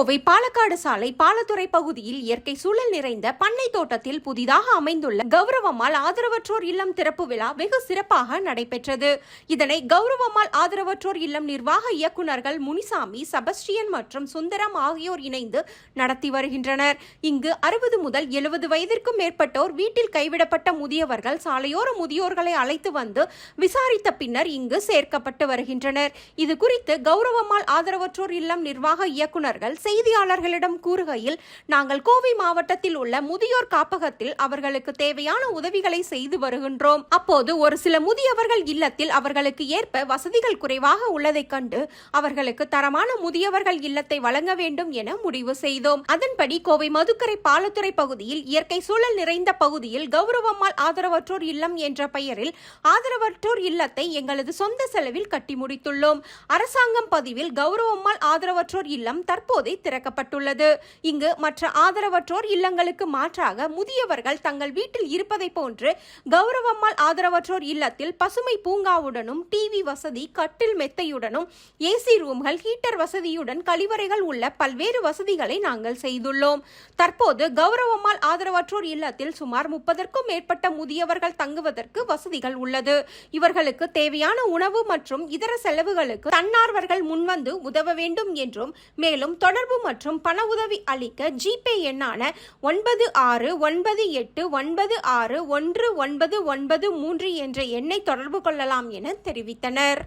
கோவை பாலக்காடு சாலை பாலத்துறை பகுதியில் இயற்கை சூழல் நிறைந்த பண்ணை தோட்டத்தில் புதிதாக அமைந்துள்ள கௌரவம்மாள் ஆதரவற்றோர் இல்லம் திறப்பு விழா வெகு சிறப்பாக நடைபெற்றது. இதனை கௌரவம்மாள் ஆதரவற்றோர் இல்லம் நிர்வாக இயக்குநர்கள் முனிசாமி, செபஸ்டியன் மற்றும் சுந்தரம் ஆகியோர் இணைந்து நடத்தி வருகின்றனர். இங்கு 60 முதல் 70 வயதிற்கும் மேற்பட்டோர், வீட்டில் கைவிடப்பட்ட முதியவர்கள், சாலையோர முதியோர்களை அழைத்து வந்து விசாரித்த பின்னர் இங்கு சேர்க்கப்பட்டு வருகின்றனர். இது குறித்து கௌரவம்மாள் ஆதரவற்றோர் இல்லம் நிர்வாக இயக்குநர்கள் செய்தியாளர்களிடம் கூறுகையில், நாங்கள் கோவை மாவட்டத்தில் உள்ள முதியோர் காப்பகத்தில் அவர்களுக்கு தேவையான உதவிகளை செய்து வருகின்றோம். அப்போது ஒரு சில முதியவர்கள் இல்லத்தில் அவர்களுக்கு ஏற்ப வசதிகள் குறைவாக உள்ளதை கண்டு அவர்களுக்கு தரமான முதியவர்கள் இல்லத்தை வழங்க வேண்டும் என முடிவு செய்தோம். அதன்படி கோவை மதுக்கரை பாலத்துறை பகுதியில் இயற்கை சூழல் நிறைந்த பகுதியில் கௌரவம்மாள் ஆதரவற்றோர் இல்லம் என்ற பெயரில் ஆதரவற்றோர் இல்லத்தை எங்களது சொந்த செலவில் கட்டி முடித்துள்ளோம். அரசாங்கம் பதிவில் கௌரவம்மாள் ஆதரவற்றோர் இல்லம் தற்போதே திறக்கப்பட்டுள்ளது. இங்கு மற்ற ஆதரவற்றோர் இல்லங்களுக்கு மாற்றாக முதியவர்கள் தங்கள் வீட்டில் இருப்பதை போன்று கௌரவம்மாள் ஆதரவற்றோர் இல்லத்தில் பசுமை பூங்காவுடனும், டிவி வசதி, கட்டில் மெத்தையுடனும், ஏசி ரூம்கள், ஹீட்டர் வசதியுடன் கழிவறைகள் உள்ள பல்வேறு வசதிகளை நாங்கள் செய்துள்ளோம். தற்போது கௌரவம்மாள் ஆதரவற்றோர் இல்லத்தில் சுமார் 30க்கும் மேற்பட்ட முதியவர்கள் தங்குவதற்கு வசதிகள் உள்ளது. இவர்களுக்கு தேவையான உணவு மற்றும் இதர செலவுகளுக்கு தன்னார்வர்கள் முன்வந்து உதவ வேண்டும் என்றும், மேலும் தொடர்பு மற்றும் பண உதவி அளிக்க ஜிபே எண்ணான 9698961993 என்ற எண்ணை தொடர்பு கொள்ளலாம் என தெரிவித்தனர்.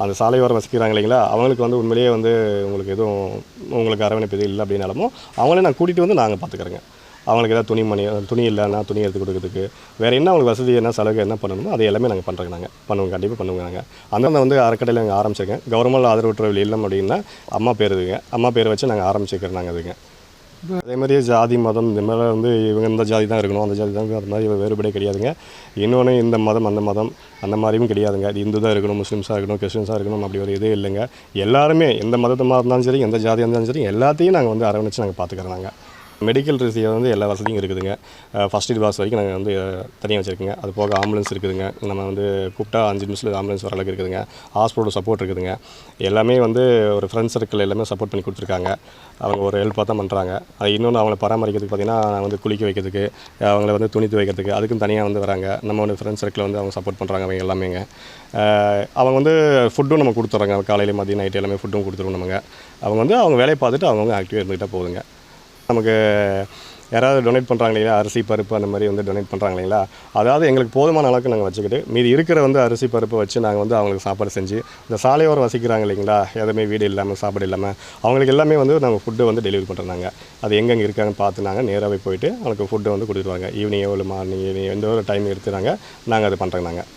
அந்த சாலையோரம் வசிக்கிறாங்க இல்லைங்களா, அவங்களுக்கு வந்து உண்மையிலேயே வந்து உங்களுக்கு எதுவும் உங்களுக்கு அரவணைப்பு இல்லை அப்படின்னாலும் அவங்களே நான் கூட்டிகிட்டு வந்து நாங்கள் பார்த்துக்கிறேங்க. அவங்களுக்கு ஏதாவது துணி இல்லைன்னா துணி எடுத்து கொடுக்கறதுக்கு, வேறு என்ன அவங்களுக்கு வசதி என்ன செலவு என்ன பண்ணணுமோ அது எல்லாமே நாங்கள் பண்ணுறோங்க. பண்ணுவோம், கண்டிப்பாக பண்ணுவோங்க. நாங்கள் அந்த வந்து அறக்கட்டையில் நாங்கள் ஆரம்பிச்சிருக்கேன். கவர்மெண்ட் ஆதரவற்றோர் இல்லம் அப்படின்னா அம்மா பேர் இதுங்க. அம்மா பேர் வச்சு நாங்கள் ஆரம்பிச்சிருக்கிறோம். நாங்கள் அதுங்க அதே மாதிரியே ஜாதி மதம் இந்த மாதிரி வந்து இவங்க இந்த ஜாதி தான் இருக்கணும், அந்த ஜாதி தான், அது மாதிரி வேறுபடே கிடையாதுங்க. இன்னொன்று இந்த மதம் அந்த மதம் அந்த மாதிரியும் கிடையாதுங்க. அது இந்து தான் இருக்கணும், முஸ்லீம்ஸாக இருக்கணும், கிறிஸ்டின்ஸாக இருக்கணும், அப்படி ஒரு இதே இல்லைங்க. எல்லாருமே எந்த மதமாக இருந்தாலும் சரி, எந்த ஜாதியாக இருந்தாலும் சரி, எல்லாத்தையும் நாங்கள் வந்து அரவணைச்சு நாங்கள் பார்த்துக்கிறோம். மெடிக்கல் ரீதியாக வந்து எல்லா வசதியும் இருக்குதுங்க. ஃபஸ்ட் எய்ட் பாக்ஸ் வரைக்கும் நாங்கள் வந்து தனியாக வச்சுருக்கோங்க. அது போக ஆம்புலன்ஸ் இருக்குதுங்க. நம்ம வந்து கூப்பிட்டா 5 நிமிஷத்தில் ஆம்புலன்ஸ் வர அளவுக்கு இருக்குதுங்க. ஹாஸ்பிட்டல் சப்போர்ட் இருக்குதுங்க. எல்லாமே வந்து ஒரு ஃப்ரெண்ட்ஸ் சர்க்கிள் எல்லாமே சப்போர்ட் பண்ணி கொடுத்துருக்காங்க. அவங்க ஒரு ஹெல்ப்பாக தான் பண்ணுறாங்க. அது இன்னொன்று அவங்கள பராமரிக்கிறதுக்கு பார்த்திங்கன்னா வந்து குளிக்க வைக்கிறதுக்கு, அவங்கள வந்து துணி துவைக்கிறதுக்கு அதுக்கும் தனியாக வந்து வராங்க. நம்ம வந்து ஃப்ரெண்ட்ஸ் சர்க்கிள் வந்து அவங்க சப்போர்ட் பண்ணுறாங்க. அவங்க எல்லாமேங்க அவங்க வந்து ஃபுட்டும் நம்ம கொடுத்துட்றாங்க. காலையில் மதியம் நைட்டு எல்லாமே ஃபுட்டும் கொடுத்துருவோம் நமங்க. அவங்க வந்து அவங்க வேலையை பார்த்துட்டு அவங்கவுங்க ஆக்டிவாக இருந்துக்கிட்டால் போதுங்க. நமக்கு யாராவது டொனேட் பண்ணுறாங்க இல்லைங்களா, அரிசி பருப்பு அந்த மாதிரி வந்து டொனேட் பண்ணுறாங்க இல்லைங்களா, அதாவது எங்களுக்கு போதுமான அளவுக்கு நாங்கள் வச்சுக்கிட்டு மீதி இருக்கிற வந்து அரிசி பருப்பு வச்சு நாங்கள் வந்து அவங்களுக்கு சாப்பாடு செஞ்சு, இந்த சாலையோரம் வசிக்கிறாங்க இல்லைங்களா, எதுவுமே வீடு இல்லாமல் சாப்பாடு இல்லாமல் அவங்களுக்கு எல்லாமே வந்து நாங்கள் ஃபுட்டு வந்து டெலிவரி பண்ணுறாங்க. அது எங்கெங்கே இருக்காங்கன்னு பார்த்து நாங்கள் நேராகவே போயிட்டு அவங்களுக்கு ஃபுட்டு வந்து கொடுத்துருவாங்க. ஈவினிங்கோ இல்லை மார்னிங் எந்த ஒரு டைம் எடுத்துறாங்க நாங்கள் அது பண்ணுறோங்க. நாங்கள்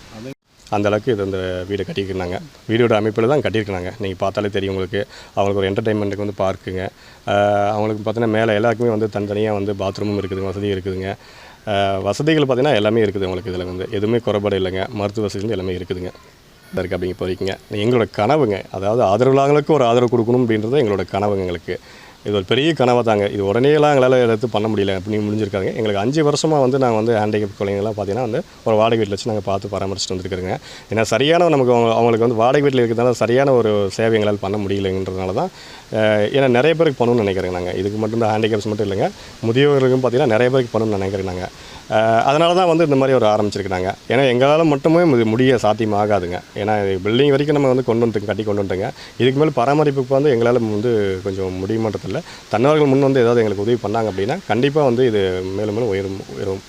அந்த அளவுக்கு இது இந்த வீடை கட்டியிருக்கிறாங்க. வீடோட அமைப்பில் தான் கட்டியிருக்கிறாங்க. நீங்கள் பார்த்தாலே தெரியும் உங்களுக்கு. அவங்களுக்கு ஒரு என்டர்டைன்மெண்ட்டுக்கு வந்து பார்க்குங்க. அவங்களுக்கு பார்த்தீங்கன்னா மேலே எல்லாருக்குமே வந்து தனித்தனியாக வந்து பாத்ரூமும் இருக்குதுங்க, வசதி இருக்குதுங்க. வசதிகள் பார்த்திங்கன்னா எல்லாமே இருக்குது உங்களுக்கு. இதில் வந்து எதுவுமே குறைபாடு இல்லைங்க. மருத்துவ வசதிகள் எல்லாமே இருக்குதுங்க. இருக்குது அப்படிங்க போகிறீங்க. எங்களோட கனவுங்க, அதாவது ஆதரவுள்ளவங்களுக்கு ஒரு ஆதரவு கொடுக்கணும் அப்படின்றது எங்களோட கனவுங்க. எங்களுக்கு இது ஒரு பெரிய கனவை தாங்க. இது உடனேலாம் எங்களால் எடுத்து பண்ண முடியல அப்படின்னு முடிஞ்சிருக்காங்க. எங்களுக்கு 5 வருஷமாக வந்து நாங்கள் வந்து ஹேண்டிகேப் குழந்தைங்களாம் பார்த்தீங்கன்னா வந்து ஒரு வாடகை வீட்டில் வச்சு நாங்கள் பார்த்து பராமரிச்சுட்டு வந்துருக்குறோங்க. ஏன்னா சரியான நமக்கு அவங்களுக்கு வந்து வாடகை வீட்டில் இருக்கிறதுனால சரியான ஒரு சேவை எங்களால் பண்ண முடியலைன்றதுனால தான். ஏன்னா நிறைய பேருக்கு பண்ணணும்னு நினைக்கிறேங்க. நாங்கள் இதுக்கு மட்டும் தான் ஹேண்டிகேப்ஸ் மட்டும் இல்லைங்க, முதியோர்களுக்கும் பார்த்தீங்கன்னா நிறைய பேருக்கு பண்ணணும்னு நினைக்கிறேன். நாங்கள் அதனால தான் வந்து இந்த மாதிரி ஒரு ஆரம்பிச்சிருக்கிறாங்க. ஏன்னா எங்களால் மட்டுமே முடிய சாத்தியம் ஆகாதுங்க. ஏன்னா பில்டிங் வரைக்கும் நம்ம வந்து கட்டி கொண்டு வந்துட்டுங்க. இதுக்கு மேலே பராமரிப்புக்கு வந்து எங்களால் வந்து கொஞ்சம் முடியுமான்றதில்ல. தன்னவர்கள் முன் வந்து ஏதாவது எங்களுக்கு உதவி பண்ணாங்க அப்படின்னா கண்டிப்பாக வந்து இது மேலும் மேலும் உயரும்.